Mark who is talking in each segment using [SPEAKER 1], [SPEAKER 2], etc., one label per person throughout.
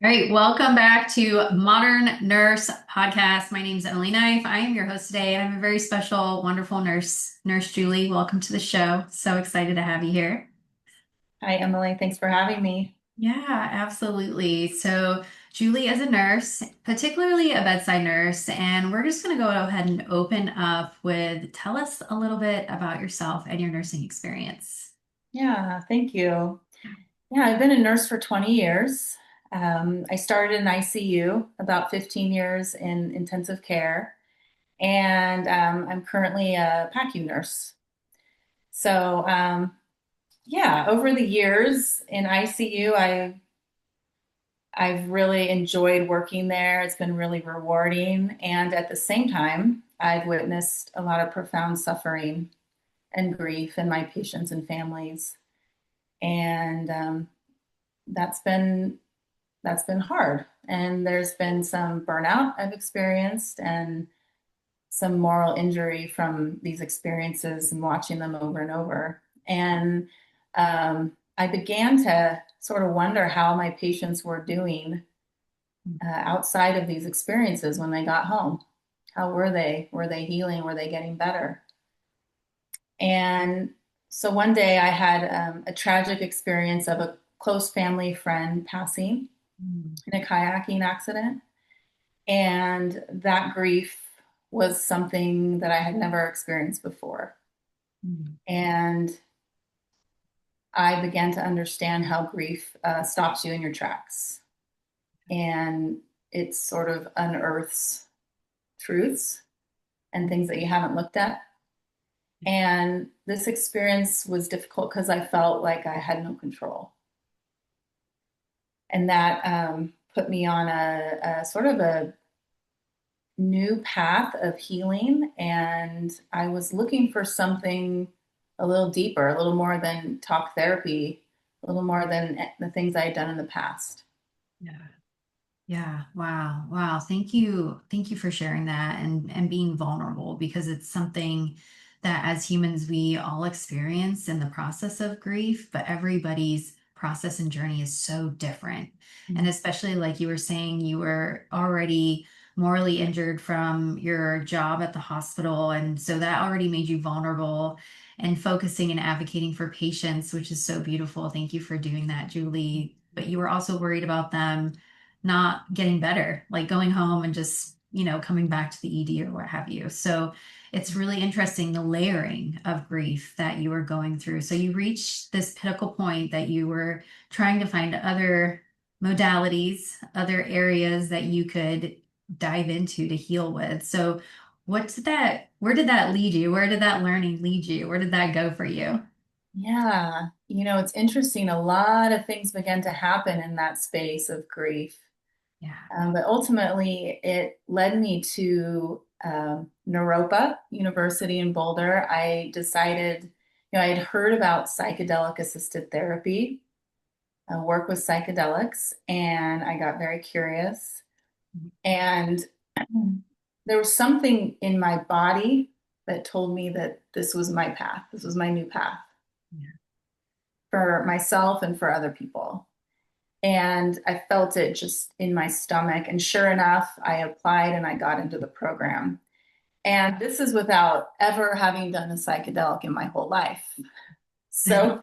[SPEAKER 1] All right, welcome back to Modern Nurse Podcast. My name is Emily Knife. I am your host today, and I'm a very special, wonderful nurse, Nurse Julie. Welcome to the show. So excited to have you here.
[SPEAKER 2] Hi, Emily. Thanks for having me.
[SPEAKER 1] Yeah, absolutely. So, Julie is a nurse, particularly a bedside nurse, and we're just going to go ahead and open up with tell us a little bit about yourself and your nursing experience.
[SPEAKER 2] Yeah, thank you. Yeah, I've been a nurse for 20 years. I started in ICU, about 15 years in intensive care, and I'm currently a PACU nurse. So, yeah, over the years in ICU, I've really enjoyed working there. It's been really rewarding, and at the same time, I've witnessed a lot of profound suffering and grief in my patients and families. And that's been that's been hard. And there's been some burnout I've experienced and some moral injury from these experiences and watching them over and over. And I began to sort of wonder how my patients were doing outside of these experiences when they got home. How were they? Were they healing? Were they getting better? And so one day I had a tragic experience of a close family friend passing
[SPEAKER 1] Mm,
[SPEAKER 2] in a kayaking accident. And that grief was something that I had never experienced before.
[SPEAKER 1] mm,
[SPEAKER 2] And I began to understand how grief stops you in your tracks. And it sort of unearths truths and things that you haven't looked at. And this experience was difficult because I felt like I had no control. And that put me on a sort of a new path of healing. And I was looking for something a little deeper, a little more than talk therapy, a little more than the things I had done in the past.
[SPEAKER 1] yeah. Yeah, wow. Wow. Thank you. Thank you for sharing that and being vulnerable because it's something that as humans we all experience in the process of grief, but everybody's process and journey is so different. And especially like you were saying, you were already morally injured from your job at the hospital, and so that already made you vulnerable and focusing and advocating for patients, which is so beautiful. Thank you for doing that, Julie. But you were also worried about them not getting better, like going home and just, coming back to the ED or what have you. So it's really interesting the layering of grief that you were going through. So you reached this pinnacle point that you were trying to find other modalities, other areas that you could dive into to heal with. So where did that lead you? Where did that learning lead you? Where did that go for you?
[SPEAKER 2] Yeah, it's interesting. A lot of things began to happen in that space of grief.
[SPEAKER 1] Yeah.
[SPEAKER 2] But ultimately, it led me to Naropa University in Boulder. I decided, I had heard about psychedelic assisted therapy, work with psychedelics, and I got very curious. And there was something in my body that told me that this was my path, this was my new path
[SPEAKER 1] Yeah.
[SPEAKER 2] for myself and for other people. And I felt it just in my stomach. And sure enough, I applied and I got into the program. And this is without ever having done a psychedelic in my whole life. So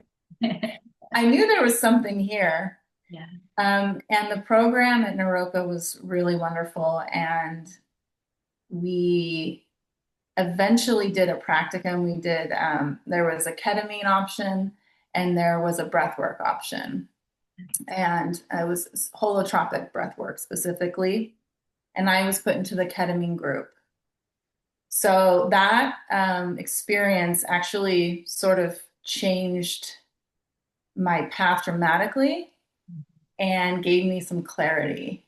[SPEAKER 2] I knew there was something here.
[SPEAKER 1] Yeah.
[SPEAKER 2] And the program at Naroka was really wonderful. And we eventually did a practicum. There was a ketamine option and there was a breathwork option. And it was holotropic breathwork specifically. And I was put into the ketamine group. So that experience actually sort of changed my path dramatically and gave me some clarity.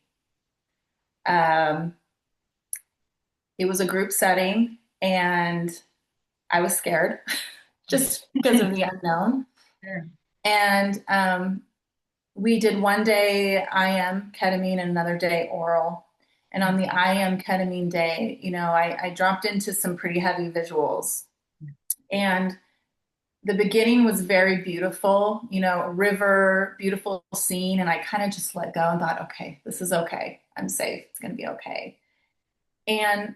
[SPEAKER 2] Um, it was a group setting, and I was scared just because of the unknown.
[SPEAKER 1] Sure.
[SPEAKER 2] And we did one day IM ketamine and another day oral. And on the IM ketamine day, I dropped into some pretty heavy visuals. And the beginning was very beautiful, a river, beautiful scene. And I kind of just let go and thought, okay, this is okay. I'm safe. It's going to be okay. And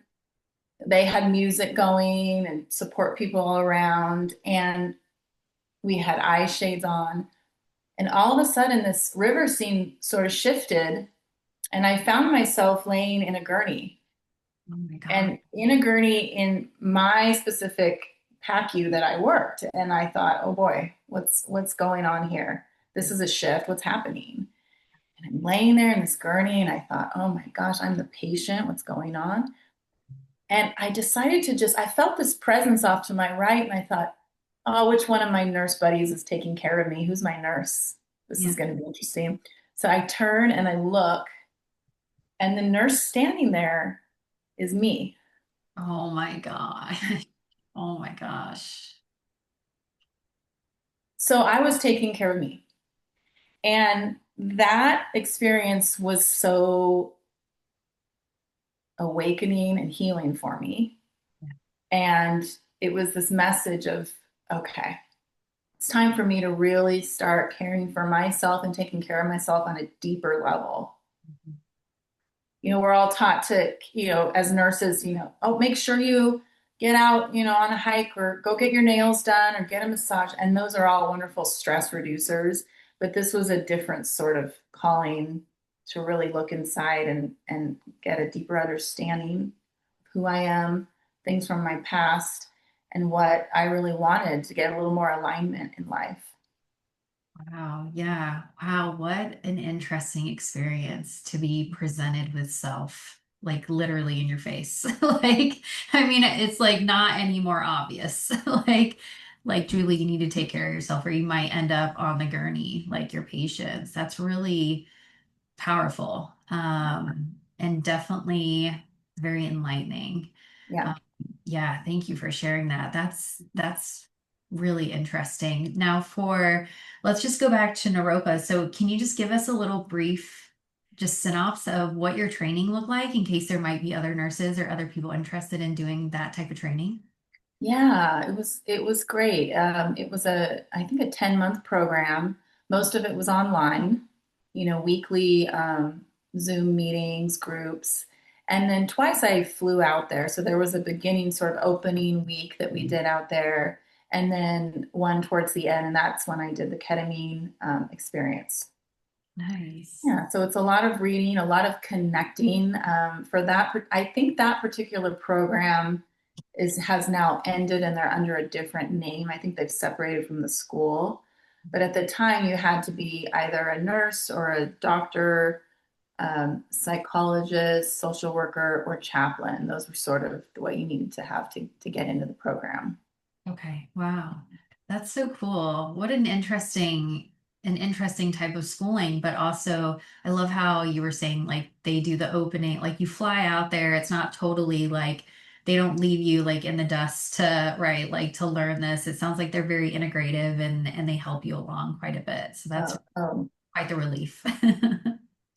[SPEAKER 2] they had music going and support people all around. And we had eye shades on. And all of a sudden, this river scene sort of shifted. And I found myself laying in a gurney.
[SPEAKER 1] Oh my God.
[SPEAKER 2] And in a gurney in my specific PACU that I worked. And I thought, oh boy, what's going on here? This is a shift. What's happening? And I'm laying there in this gurney and I thought, oh my gosh, I'm the patient. What's going on? And I decided to I felt this presence off to my right. And I thought, oh, which one of my nurse buddies is taking care of me? Who's my nurse? This
[SPEAKER 1] Yeah.
[SPEAKER 2] is going to be interesting. So I turn and I look, and the nurse standing there is me.
[SPEAKER 1] Oh my God. Oh my gosh.
[SPEAKER 2] So I was taking care of me. And that experience was so awakening and healing for me. And it was this message of, okay, it's time for me to really start caring for myself and taking care of myself on a deeper level. We're all taught to, as nurses, oh, make sure you get out, on a hike or go get your nails done or get a massage. And those are all wonderful stress reducers. But this was a different sort of calling to really look inside and get a deeper understanding of who I am, things from my past, and what I really wanted to get a little more alignment in life.
[SPEAKER 1] Wow. Yeah. Wow. What an interesting experience to be presented with self, like literally in your face. Like, I mean, it's like not any more obvious. Like Julie, you need to take care of yourself, or you might end up on the gurney, like your patients. That's really powerful. And definitely very enlightening.
[SPEAKER 2] Yeah.
[SPEAKER 1] Um, yeah, thank you for sharing that. That's really interesting. Now let's just go back to Naropa. So can you just give us a little brief just synopsis of what your training looked like in case there might be other nurses or other people interested in doing that type of training?
[SPEAKER 2] Yeah, it was great. It was I think a 10-month program. Most of it was online, weekly Zoom meetings, groups. And then twice I flew out there. So there was a beginning sort of opening week that we did out there, and then one towards the end, and that's when I did the ketamine experience.
[SPEAKER 1] Nice.
[SPEAKER 2] Yeah, so it's a lot of reading, a lot of connecting. For that, I think that particular program has now ended and they're under a different name. I think they've separated from the school. But at the time, you had to be either a nurse or a doctor, psychologist, social worker, or chaplain. Those were sort of what you needed to have to get into the program.
[SPEAKER 1] Okay. Wow. That's so cool. What an interesting type of schooling, but also I love how you were saying like they do the opening, like you fly out there. It's not totally like they don't leave you like in the dust to, right, like to learn this. It sounds like they're very integrative and they help you along quite a bit. So that's
[SPEAKER 2] Oh,
[SPEAKER 1] quite the relief.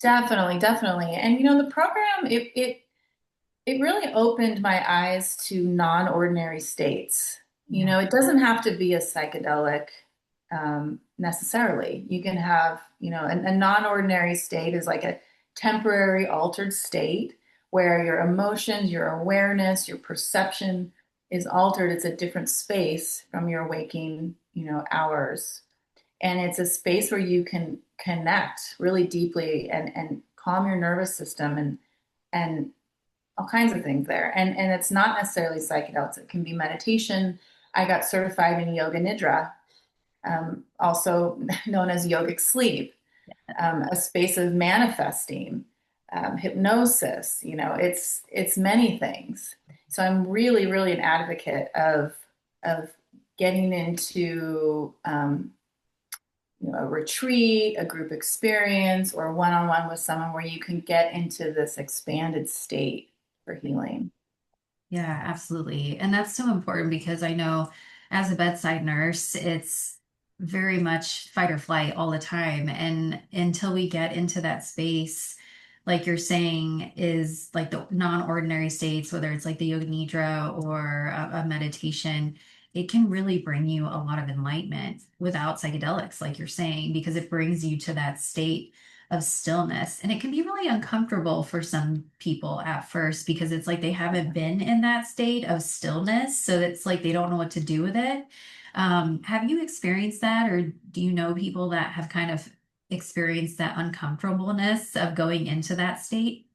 [SPEAKER 2] definitely, definitely. And the program it really opened my eyes to non-ordinary states.
[SPEAKER 1] Yeah.
[SPEAKER 2] It doesn't have to be a psychedelic necessarily. You can have, a non-ordinary state is like a temporary altered state where your emotions, your awareness, your perception is altered. It's a different space from your waking, hours. And it's a space where you can connect really deeply and calm your nervous system and all kinds of things there. And it's not necessarily psychedelics. It can be meditation. I got certified in yoga nidra, also known as yogic sleep, a space of manifesting, hypnosis. It's many things. So I'm really, really an advocate of getting into a retreat, a group experience, or one-on-one with someone where you can get into this expanded state for healing.
[SPEAKER 1] Yeah, absolutely. And that's so important because I know as a bedside nurse, it's very much fight or flight all the time. And until we get into that space, like you're saying, is like the non-ordinary states, whether it's like the yoga nidra or a meditation, it can really bring you a lot of enlightenment without psychedelics, like you're saying, because it brings you to that state of stillness. And it can be really uncomfortable for some people at first because it's like they haven't been in that state of stillness. So it's like they don't know what to do with it. Have you experienced that, or do you know people that have kind of experienced that uncomfortableness of going into that state?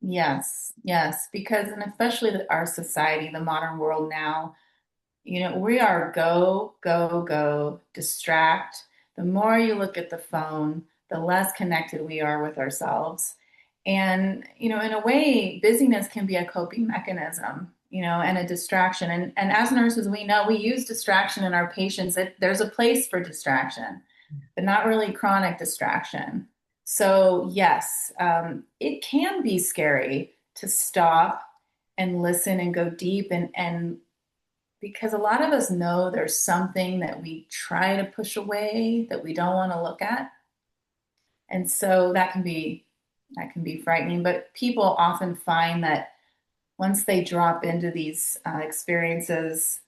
[SPEAKER 2] Yes, yes, because and especially our society, the modern world now, we are go, go, go, distract. The more you look at the phone, the less connected we are with ourselves. And, in a way, busyness can be a coping mechanism, and a distraction. And as nurses, we know we use distraction in our patients. There's a place for distraction, but not really chronic distraction. So, yes, it can be scary to stop and listen and go deep and because a lot of us know there's something that we try to push away that we don't want to look at. And so that can be frightening, but people often find that once they drop into these experiences,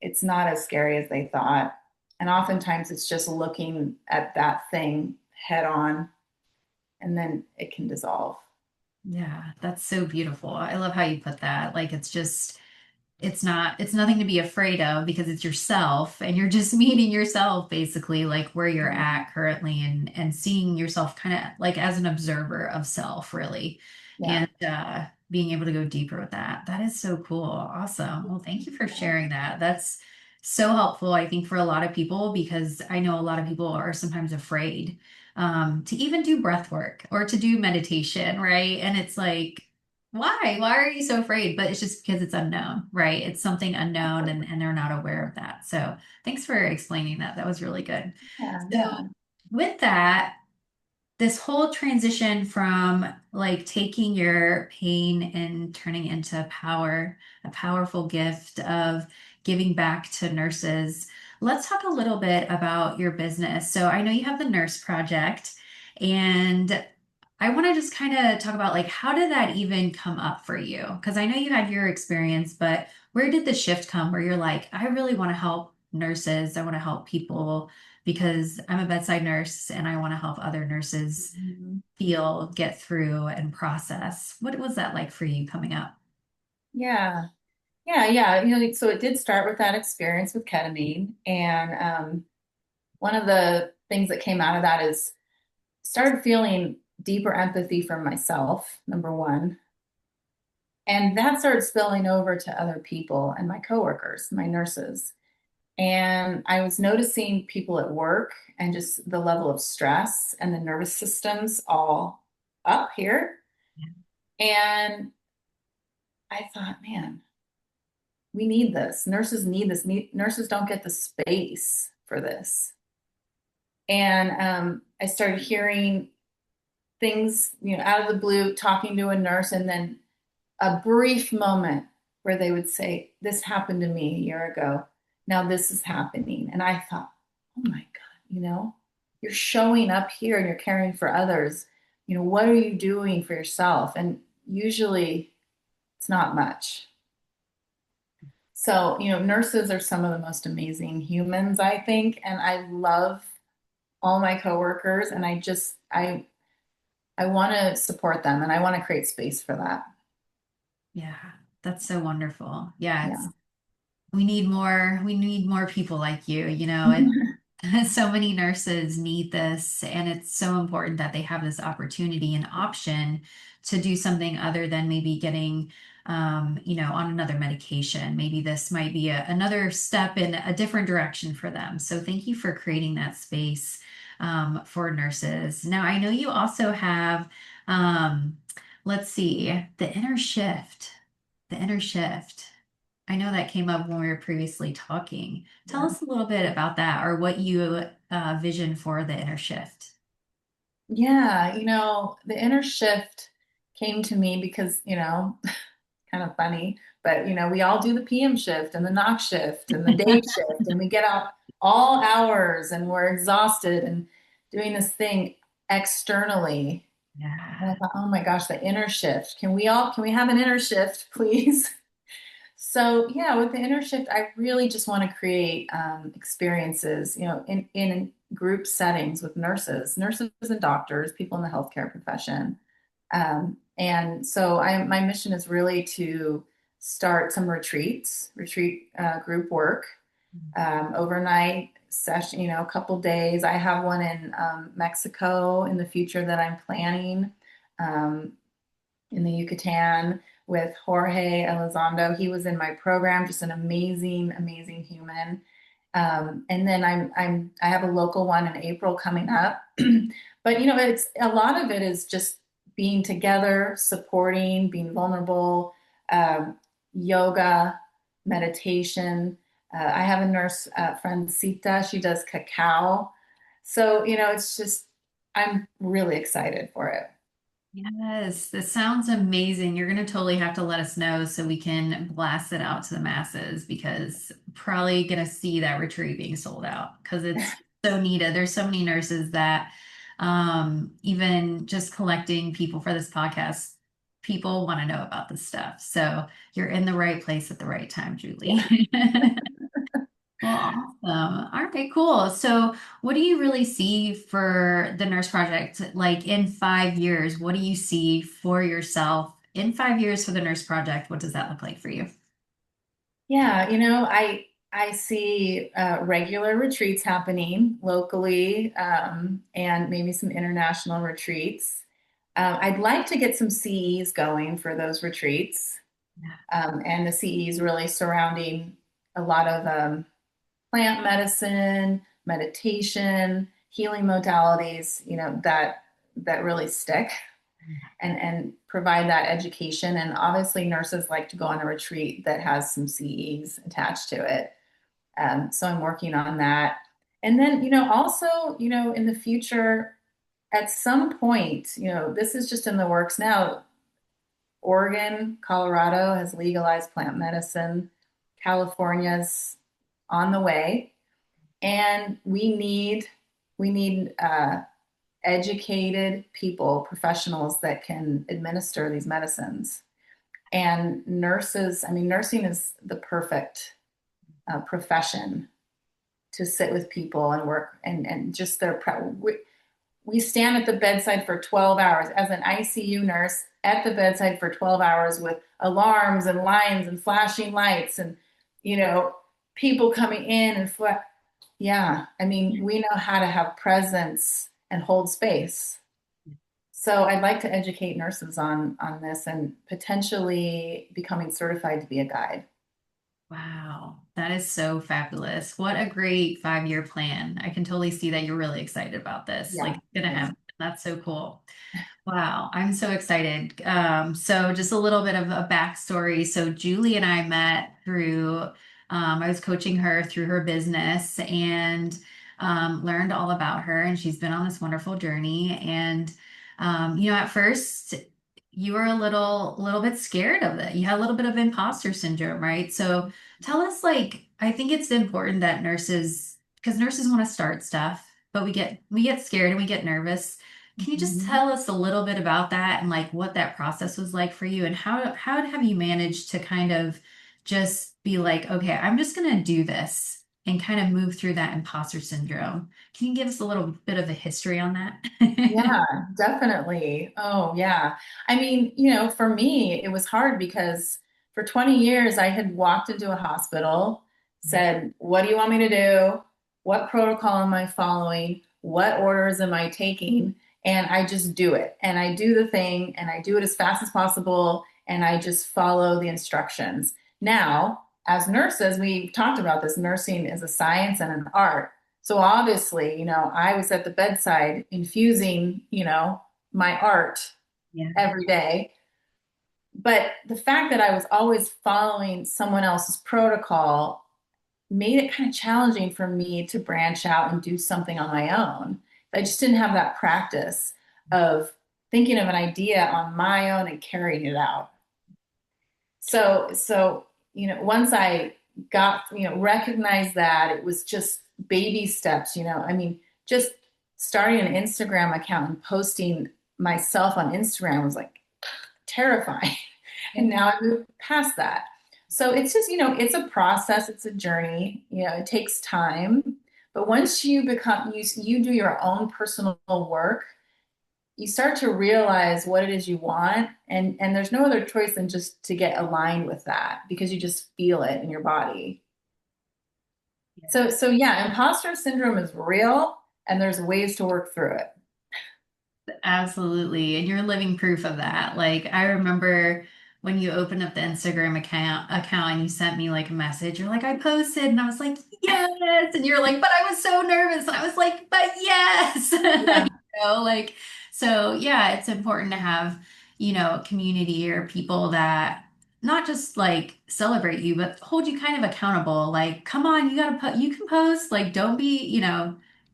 [SPEAKER 2] it's not as scary as they thought. And oftentimes it's just looking at that thing head on and then it can dissolve.
[SPEAKER 1] Yeah, that's so beautiful. I love how you put that. Like it's nothing to be afraid of because it's yourself and you're just meeting yourself basically like where you're
[SPEAKER 2] Mhm.
[SPEAKER 1] at currently and seeing yourself kind of like as an observer of self really
[SPEAKER 2] Yeah.
[SPEAKER 1] and being able to go deeper with that. That is so cool. Awesome. Well, thank you for sharing that. That's so helpful, I think, for a lot of people because I know a lot of people are sometimes afraid to even do breath work or to do meditation, right? And it's like why? Why are you so afraid? But it's just because it's unknown, right? It's something unknown and they're not aware of that. So thanks for explaining that. That was really good.
[SPEAKER 2] Yeah.
[SPEAKER 1] So
[SPEAKER 2] Yeah.
[SPEAKER 1] with that, this whole transition from like taking your pain and turning into power, a powerful gift of giving back to nurses. Let's talk a little bit about your business. So I know you have the Nurse Project, and I want to just kind of talk about like how did that even come up for you? Because I know you had your experience, but where did the shift come where you're like, I really want to help nurses, I want to help people because I'm a bedside nurse and I want to help other nurses
[SPEAKER 2] Mhm.
[SPEAKER 1] feel, get through, and process. What was that like for you coming up?
[SPEAKER 2] Yeah. Yeah. Yeah. So it did start with that experience with ketamine. And one of the things that came out of that is started feeling deeper empathy for myself, number one. And that started spilling over to other people and my coworkers, my nurses. And I was noticing people at work and just the level of stress and the nervous systems all up here. And I thought, man, we need this. Nurses need this. Nurses don't get the space for this. And I started hearing things, out of the blue, talking to a nurse, and then a brief moment where they would say, "This happened to me a year ago. Now this is happening." And I thought, oh my God, you're showing up here and you're caring for others. What are you doing for yourself? And usually it's not much. So, nurses are some of the most amazing humans, I think, and I love all my coworkers and I want to support them and I want to create space for that.
[SPEAKER 1] Yeah, that's so wonderful. Yeah, it's
[SPEAKER 2] Yeah.
[SPEAKER 1] we need more people like you, so many nurses need this and it's so important that they have this opportunity and option to do something other than maybe getting on another medication. Maybe this might be another step in a different direction for them. So thank you for creating that space for nurses. Now, I know you also have let's see, the inner shift. I know that came up when we were previously talking. Tell
[SPEAKER 2] Yeah.
[SPEAKER 1] us a little bit about that or what you vision for the inner shift.
[SPEAKER 2] Yeah, the inner shift came to me because, kind of funny, but we all do the PM shift and the knock shift and the day shift, and we get out all hours and we're exhausted and doing this thing externally. And I
[SPEAKER 1] Yeah.
[SPEAKER 2] thought, oh my gosh, the inner shift. Can we have an inner shift, please? So yeah, with the inner shift, I really just want to create experiences, in group settings with nurses and doctors, people in the healthcare profession. And so my mission is really to start some retreat group work, overnight session, a couple days. I have one in Mexico in the future that I'm planning. Um, in the Yucatan with Jorge Elizondo. He was in my program, just an amazing, amazing human. And then I have a local one in April coming up. But it's a lot of it is just being together, supporting, being vulnerable, yoga, meditation. I have a nurse friend, Sita. She does cacao. So, it's just, I'm really excited for it.
[SPEAKER 1] Yes, this sounds amazing. You're going to totally have to let us know so we can blast it out to the masses because probably going to see that retreat being sold out because it's so needed. There's so many nurses that even just collecting people for this podcast, people want to know about this stuff. So you're in the right place at the right time,
[SPEAKER 2] Yeah.
[SPEAKER 1] Julie. Well, awesome. All right, cool. So, what do you really see for the Nurse Project? Like in 5 years, what do you see for yourself in 5 years for the Nurse Project? What does that look like for you?
[SPEAKER 2] Yeah, I see regular retreats happening locally, and maybe some international retreats. I'd like to get some CEs going for those retreats,
[SPEAKER 1] Yeah.
[SPEAKER 2] and the CEs really surrounding a lot of plant medicine, meditation, healing modalities, that really stick and provide that education. And obviously, nurses like to go on a retreat that has some CEs attached to it. So I'm working on that. And then, also, in the future, at some point, this is just in the works now. Oregon, Colorado has legalized plant medicine. California's on the way, and we need educated people, professionals that can administer these medicines. And nurses, I mean, nursing is the perfect profession to sit with people and work and just we stand at the bedside for 12 hours as an ICU nurse at the bedside for 12 hours with alarms and lines and flashing lights and, you know, people coming in and yeah, I mean, we know how to have presence and hold space. So I'd like to educate nurses on this and potentially becoming certified to be a guide.
[SPEAKER 1] Wow, that is so fabulous. What a great 5 year plan. I can totally see that you're really excited about this. Like,
[SPEAKER 2] Yeah,
[SPEAKER 1] it's gonna
[SPEAKER 2] yeah.
[SPEAKER 1] happen. That's so cool. Wow, I'm so excited. So just a little bit of a backstory. So Julie and I met through, I was coaching her through her business and learned all about her, and she's been on this wonderful journey. And at first you were a little bit scared of it. You had a little bit of imposter syndrome, right? So tell us, like, I think it's important that nurses, because nurses want to start stuff, but we get scared and we get nervous. Can you just
[SPEAKER 2] Mhm.
[SPEAKER 1] tell us a little bit about that and like what that process was like for you and how have you managed to kind of just be like, okay, I'm just gonna do this and kind of move through that imposter syndrome? Can you give us a little bit of a history on that?
[SPEAKER 2] Yeah, definitely. Oh, yeah. I mean, for me, it was hard because for 20 years I had walked into a hospital, said, "What do you want me to do? What protocol am I following? What orders am I taking?" And I just do it. And I do the thing and I do it as fast as possible and I just follow the instructions. Now, as nurses, we talked about this. Nursing is a science and an art. So obviously, I was at the bedside infusing, my art
[SPEAKER 1] Yeah.
[SPEAKER 2] every day. But the fact that I was always following someone else's protocol made it kind of challenging for me to branch out and do something on my own. I just didn't have that practice of thinking of an idea on my own and carrying it out. So, once I got, recognized that it was just baby steps, I mean, just starting an Instagram account and posting myself on Instagram was like terrifying. And now I moved past that. So it's just, it's a process, it's a journey, it takes time. But once you do your own personal work, you start to realize what it is you want, and there's no other choice than just to get aligned with that because you just feel it in your body. So yeah, imposter syndrome is real and there's ways to work through it.
[SPEAKER 1] Absolutely. And you're living proof of that. Like I remember when you opened up the Instagram account and you sent me like a message, you're like, I posted and I was like, yes. And you're like, but I was so nervous. And I was like, but yes.
[SPEAKER 2] Yeah.
[SPEAKER 1] Like so yeah, it's important to have, a community or people that not just like celebrate you, but hold you kind of accountable. Like, come on, you gotta put you can post, like don't be,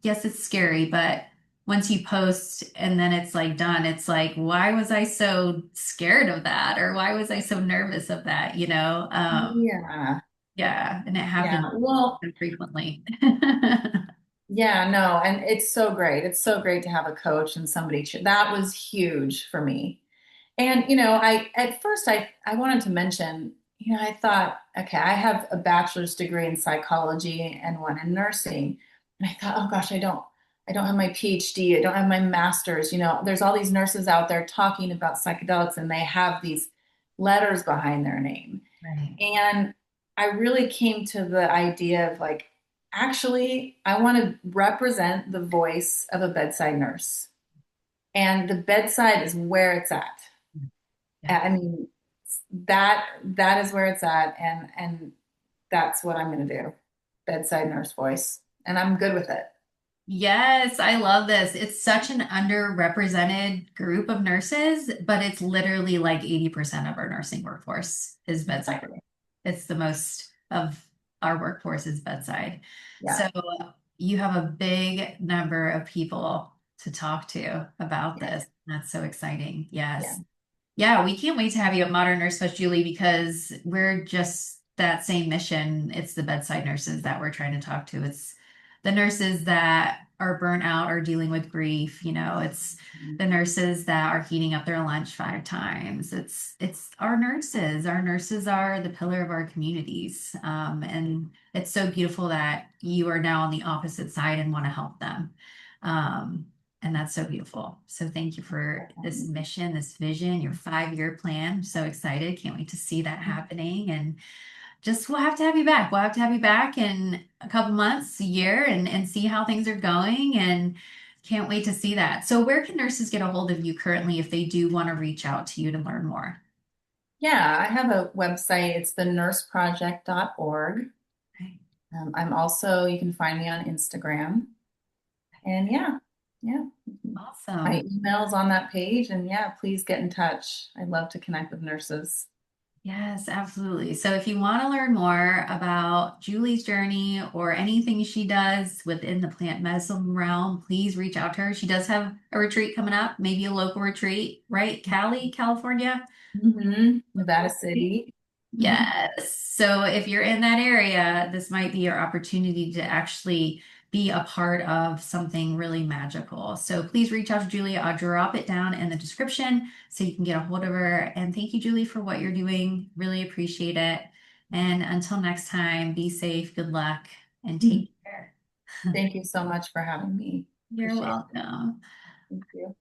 [SPEAKER 1] yes, it's scary, but once you post and then it's like done, it's like, why was I so scared of that? Or why was I so nervous of that?
[SPEAKER 2] Yeah.
[SPEAKER 1] Yeah, and it
[SPEAKER 2] Yeah.
[SPEAKER 1] happens
[SPEAKER 2] Well,
[SPEAKER 1] so frequently.
[SPEAKER 2] yeah, no, and it's so great. It's so great to have a coach and somebody that was huge for me. And I at first I wanted to mention, I thought, okay, I have a bachelor's degree in psychology and one in nursing. And I thought, oh gosh, I don't have my PhD, I don't have my master's. There's all these nurses out there talking about psychedelics and they have these letters behind their name.
[SPEAKER 1] Right.
[SPEAKER 2] And I really came to the idea of like, actually, I want to represent the voice of a bedside nurse. And the bedside is where it's at.
[SPEAKER 1] Yeah.
[SPEAKER 2] I mean, that is where it's at, and that's what I'm going to do. Bedside nurse voice, and I'm good with it.
[SPEAKER 1] Yes, I love this. It's such an underrepresented group of nurses, but it's literally like 80% of our nursing workforce is bedside.
[SPEAKER 2] Exactly.
[SPEAKER 1] It's the most of our workforce is bedside.
[SPEAKER 2] Yeah.
[SPEAKER 1] So you have a big number of people to talk to about
[SPEAKER 2] Yeah.
[SPEAKER 1] this. That's so exciting.
[SPEAKER 2] Yeah.
[SPEAKER 1] Yes. Yeah, we can't wait to have you at Modern Nurse Plus, Julie, because we're just that same mission. It's the bedside nurses that we're trying to talk to. It's the nurses that are burnt out or dealing with grief. It's the nurses that are heating up their lunch 5 times. It's our nurses. Our nurses are the pillar of our communities. And it's so beautiful that you are now on the opposite side and want to help them. Um, and that's so beautiful. So thank you for this mission, this vision, your 5-year plan. I'm so excited. Can't wait to see that happening. And just we'll have to have you back. We'll have to have you back in a couple months, a year, and see how things are going. And can't wait to see that. So where can nurses get a hold of you currently if they do want to reach out to you to learn more?
[SPEAKER 2] Yeah, I have a website. It's thenurseproject.org.
[SPEAKER 1] Okay.
[SPEAKER 2] I'm also, you can find me on Instagram. And yeah, yeah. My
[SPEAKER 1] Awesome.
[SPEAKER 2] email's on that page. And yeah, please get in touch. I'd love to connect with nurses.
[SPEAKER 1] Yes, absolutely. So if you want to learn more about Julie's journey or anything she does within the plant medicine realm, please reach out to her. She does have a retreat coming up, maybe a local retreat, right? Cali, California.
[SPEAKER 2] Nevada City.
[SPEAKER 1] Yes. So if you're in that area, this might be your opportunity to actually be a part of something really magical. So please reach out to Julie. I'll drop it down in the description so you can get a hold of her. And thank you, Julie, for what you're doing. Really appreciate it. And until next time, be safe, good luck, and take care.
[SPEAKER 2] Thank you so much for having me.
[SPEAKER 1] You're
[SPEAKER 2] Appreciate it.
[SPEAKER 1] welcome.
[SPEAKER 2] Thank you.